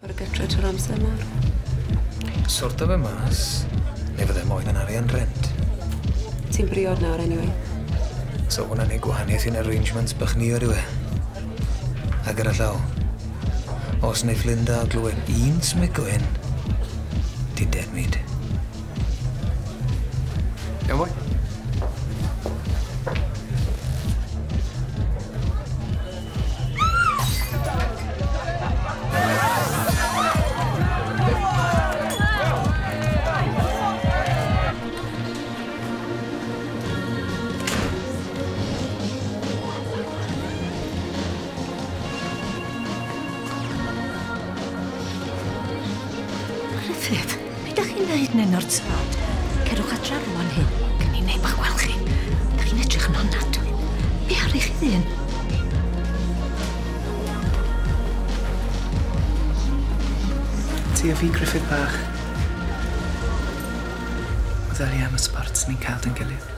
Ar y gytre trwy'r amser mawr. Sorta fe mas, neu fydde moyn yn arian rent. Ti'n briod nawr, anyway. So hwnna'n ei gwahaniaeth i'n arrangements bach ni o'r yw e. A gyda llaw, os wneith Linda glywed un smic o hyn, ti'n dead meat. Iawn boi? Griffith, be da chi'n neud yn o'r tad? Cerwch adra rwan hyn, gan i neud bach wel chi. Da chi'n edrych yn ofnadwy. Be ar eich ddyn? Ti a fi, Griffith bach. Ddaru am y sports ni'n cael dyn gilydd.